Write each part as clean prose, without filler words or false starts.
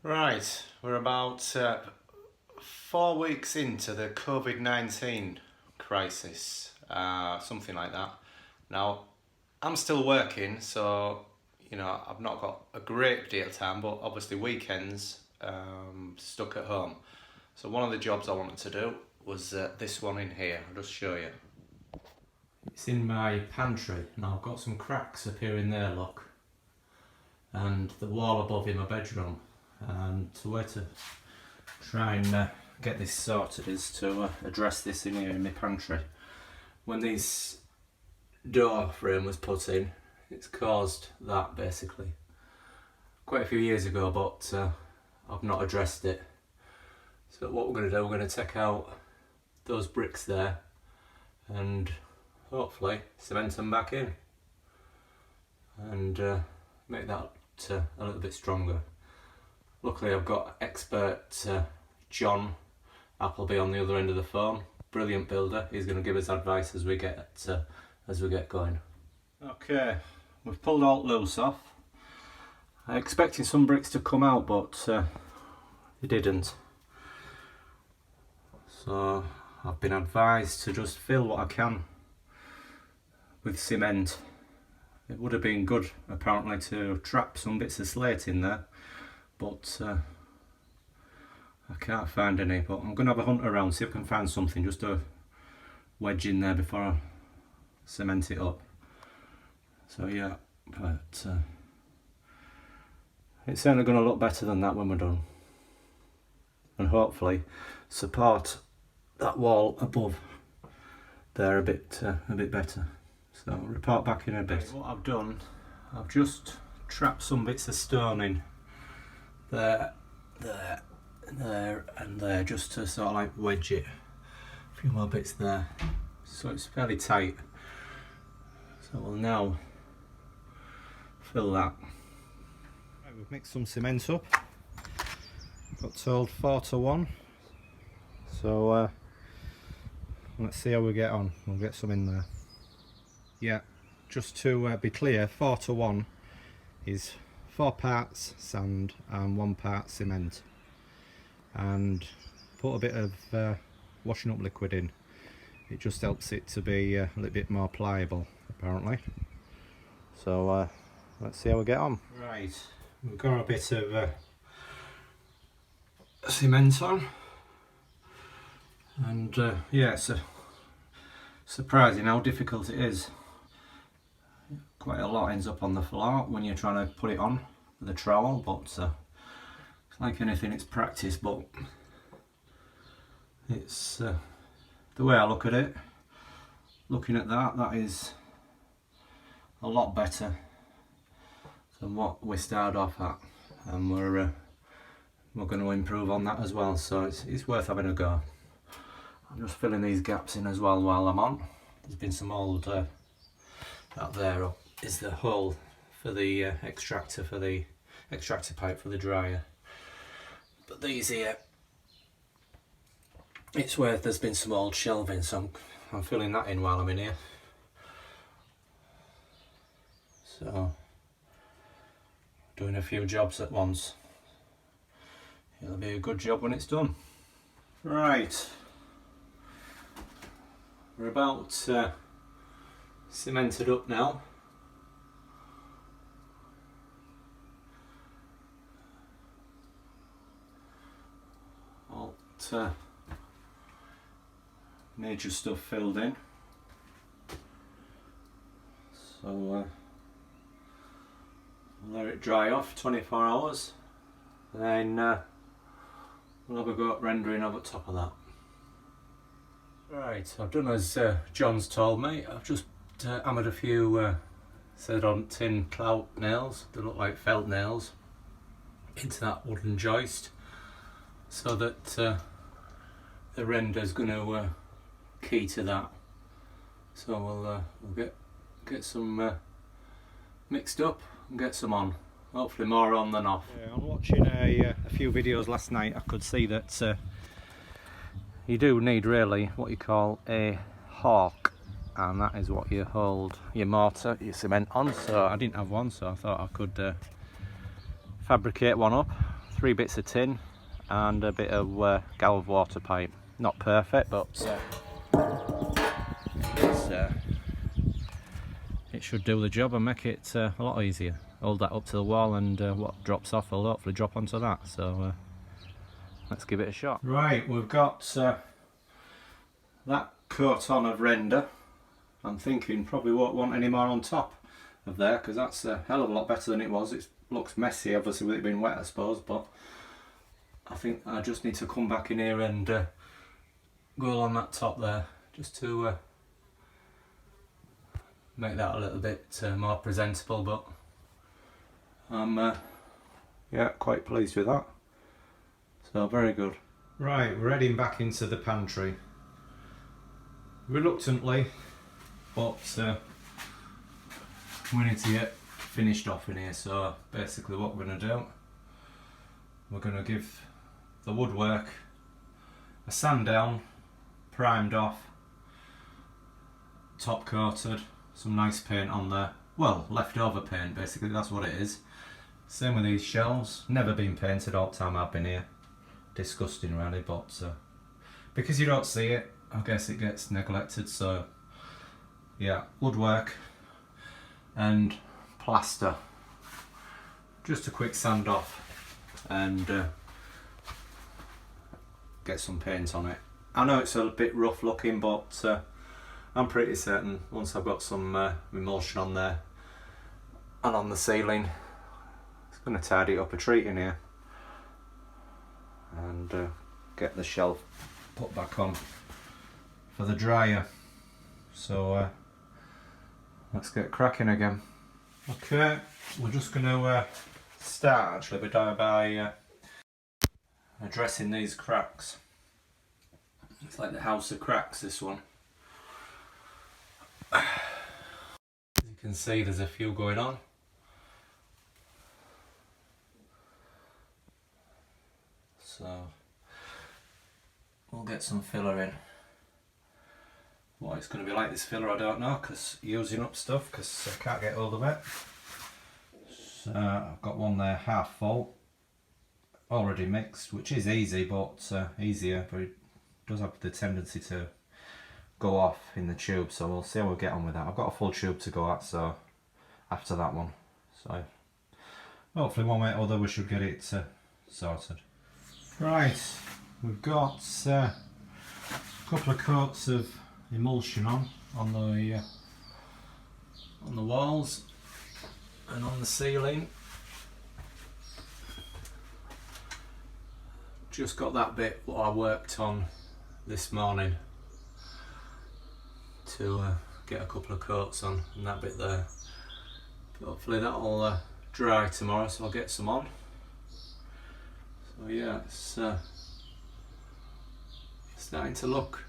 Right, we're about 4 weeks into the COVID-19 crisis, something like that. Now, I'm still working, so I've not got a great deal of time, but obviously weekends stuck at home. So one of the jobs I wanted to do was this one in here. I'll just show you. It's in my pantry. Now I've got some cracks appearing there, look, and the wall above in my bedroom. And the way to try and get this sorted is to address this in here in my pantry. When this door frame was put in, it's caused that basically quite a few years ago, but I've not addressed it. So what we're going to do, we're going to take out those bricks there and hopefully cement them back in and make that a little bit stronger. Luckily I've got expert John Appleby on the other end of the phone. Brilliant builder. He's going to give us advice as we get going. Okay, we've pulled all loose off. I expected some bricks to come out, but they didn't. So I've been advised to just fill what I can with cement. It would have been good apparently to trap some bits of slate in there, but I can't find any. But I'm going to have a hunt around, see if I can find something just to wedge in there before I cement it up. So yeah, but it's certainly going to look better than that when we're done, and hopefully support that wall above there a bit better. So I'll report back in a bit. What I've done, I've just trapped some bits of stone in there, and there, just to sort of like wedge it. A few more bits there, so it's fairly tight. So we'll now fill that. Right, we've mixed some cement up. Got told 4-1. So let's see how we get on. We'll get some in there. Yeah, just to be clear, 4-1 is 4 parts sand and 1 part cement, and put a bit of washing up liquid in. It just helps it to be a little bit more pliable apparently. So let's see how we get on. Right, we've got a bit of cement on, and yeah, it's surprising how difficult it is. Quite a lot ends up on the floor when you're trying to put it on with a trowel, but it's like anything, it's practice. But it's the way I look at it, looking at that is a lot better than what we started off at, and we're going to improve on that as well, so it's worth having a go. I'm just filling these gaps in as well while I'm on. There's been some old that there is the hole for the extractor pipe for the dryer, but these here, it's where there's been some old shelving, so I'm filling that in while I'm in here. So doing a few jobs at once. It'll be a good job when it's done. Right, we're about cemented up now. All major stuff filled in. So we'll let it dry off 24 hours, then we'll have a go at rendering over top of that. Right, I've done as John's told me. I've just hammered a few set on tin clout nails that look like felt nails into that wooden joist, so that the render's going to key to that. So we'll get some mixed up and get some on. Hopefully more on than off. Yeah, on watching a few videos last night, I could see that you do need really what you call a hawk, and that is what you hold your mortar, your cement on. So I didn't have one, so I thought I could fabricate one up 3 bits of tin and a bit of gallon of water pipe. Not perfect, but it should do the job and make it a lot easier. Hold that up to the wall, and what drops off will hopefully drop onto that. So let's give it a shot. Right, we've got that coat on of render. I'm thinking probably won't want any more on top of there, because that's a hell of a lot better than it was. It looks messy, obviously, with it being wet, I suppose, but I think I just need to come back in here and go along that top there, just to make that a little bit more presentable. But I'm yeah, quite pleased with that, so very good. Right, we're heading back into the pantry, reluctantly, but we need to get finished off in here. So basically what we're going to do, we're going to give the woodwork a sand down, primed off, top coated, some nice paint on there, well, leftover paint basically, that's what it is. Same with these shelves, never been painted all the time I've been here. Disgusting really, but because you don't see it, I guess it gets neglected. So yeah, woodwork and plaster, just a quick sand off and get some paint on it. I know it's a bit rough looking, but I'm pretty certain once I've got some emulsion on there and on the ceiling, it's going to tidy up a treat in here, and get the shelf put back on for the dryer. So let's get cracking again. Okay, we're just going to start actually by addressing these cracks. It's like the house of cracks, this one. As you can see, there's a few going on. So we'll get some filler in. What it's going to be like, this filler, I don't know, because using up stuff, because I can't get hold of it. So I've got one there half full, already mixed, which is easy, but easier, but it does have the tendency to go off in the tube, so we'll see how we get on with that. I've got a full tube to go at, so after that one, so hopefully one way or other we should get it sorted. Right, we've got a couple of coats of emulsion on the walls and on the ceiling. Just got that bit what I worked on this morning to get a couple of coats on, and that bit there. But hopefully that'll dry tomorrow, so I'll get some on. So yeah, it's starting to look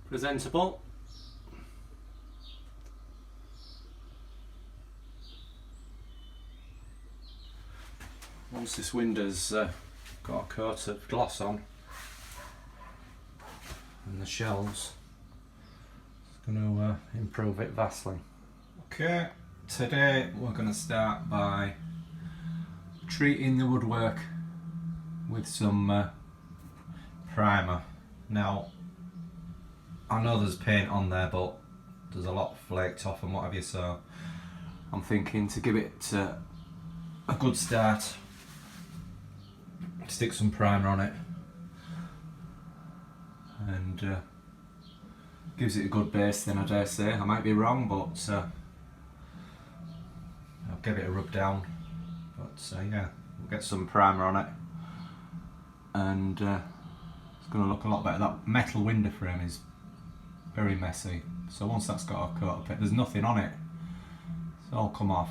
presentable. Once this window's got a coat of gloss on and the shelves, it's going to improve it vastly. Okay, today we're going to start by treating the woodwork with some primer. Now, I know there's paint on there, but there's a lot flaked off and what have you, so I'm thinking to give it a good start, stick some primer on it, and gives it a good base then, I dare say. I might be wrong, but I'll give it a rub down. But yeah, we'll get some primer on it, and it's going to look a lot better. That metal window frame is very messy, so once that's got a coat of paint, there's nothing on it, it's all come off.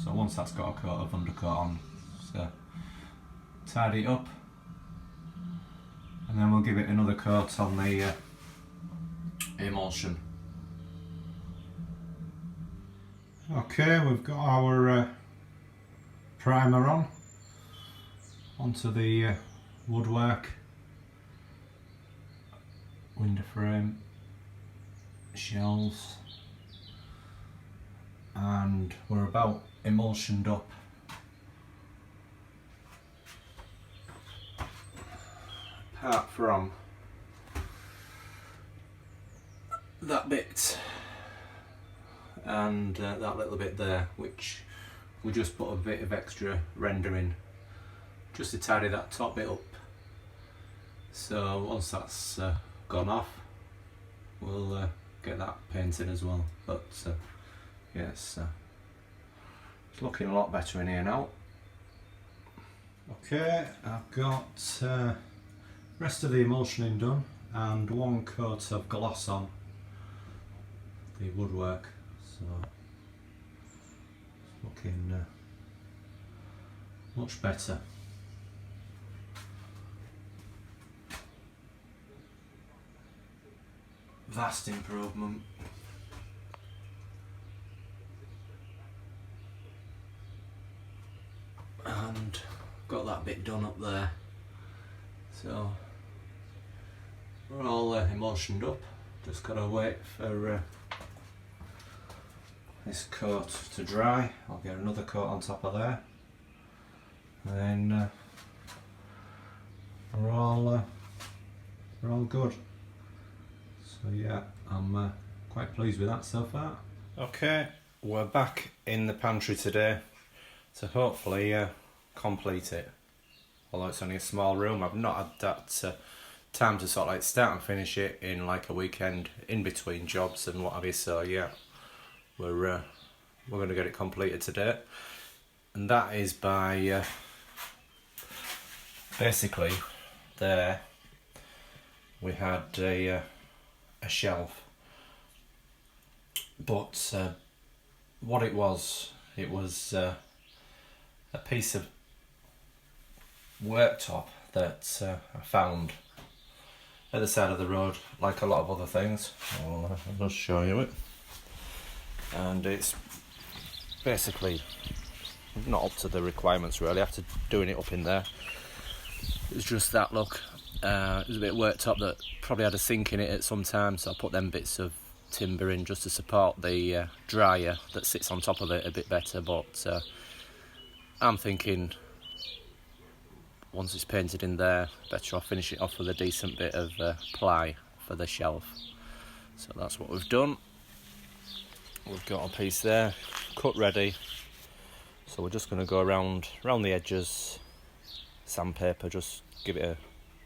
So once that's got a coat of undercoat on, so tidy it up, and then we'll give it another coat on the emulsion. Okay, we've got our primer on onto the woodwork, window frame, shelves, and we're about emulsioned up apart from that bit and that little bit there, which we just put a bit of extra rendering just to tidy that top bit up. So once that's gone off, we'll get that painted as well. But yes, it's looking a lot better in here now. Okay, I've got rest of the emulsioning done and one coat of gloss on the woodwork, so it's looking much better. Vast improvement. And got that bit done up there, so we're all emulsioned up. Just gotta wait for this coat to dry. I'll get another coat on top of there, and then we're all good. So yeah, I'm quite pleased with that so far. Okay, we're back in the pantry today to hopefully complete it. Although it's only a small room, I've not had that time to sort of like start and finish it in like a weekend in between jobs and what have you. So yeah, we're going to get it completed today, and that is by basically there we had a shelf, but what it was a piece of worktop that I found at the side of the road, like a lot of other things. I'll just show you it. And it's basically not up to the requirements really after doing it up in there. It was just that look. It was a bit of worktop that probably had a sink in it at some time, so I put them bits of timber in just to support the dryer that sits on top of it a bit better. But I'm thinking once it's painted in there, better off finish it off with a decent bit of ply for the shelf. So that's what we've done. We've got a piece there cut ready, so we're just going to go around the edges, sandpaper, just give it a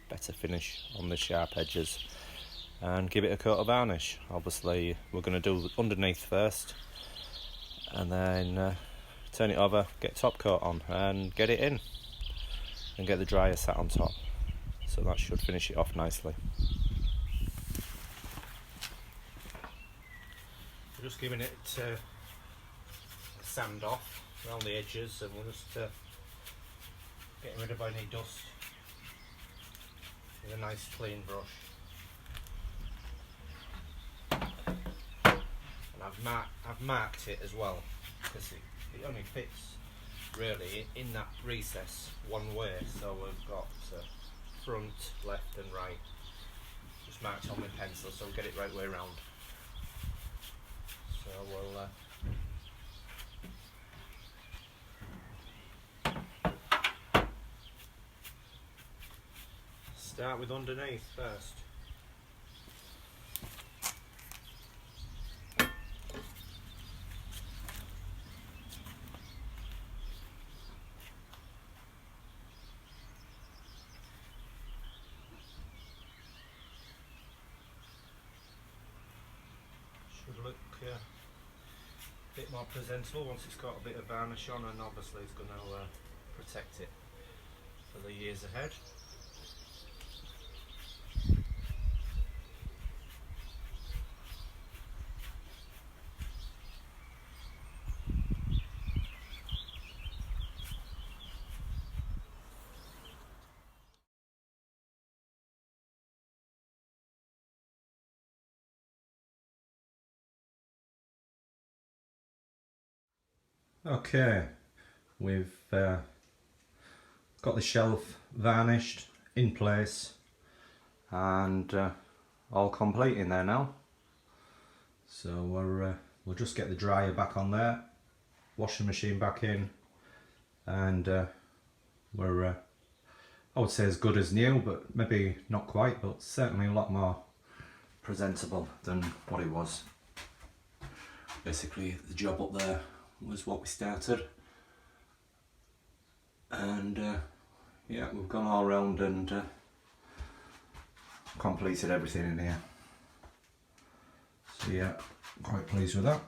better finish on the sharp edges and give it a coat of varnish. Obviously we're going to do underneath first and then turn it over, get top coat on and get it in and get the dryer sat on top, so that should finish it off nicely. We're just giving it a sand off around the edges, and we're just getting rid of any dust with a nice clean brush. And I've marked it as well, because it only fits really in that recess one way, so we've got front, left and right just marked on with pencil, so we'll get it right way around. So we'll start with underneath first. Should look a bit more presentable once it's got a bit of varnish on, and obviously it's going to protect it for the years ahead. Okay, we've got the shelf varnished in place and all complete in there now. So we'll just get the dryer back on there, washing machine back in, and we're I would say as good as new, but maybe not quite, but certainly a lot more presentable than what it was. Basically the job up there was what we started, and yeah, we've gone all round and completed everything in here. So yeah, quite pleased with that.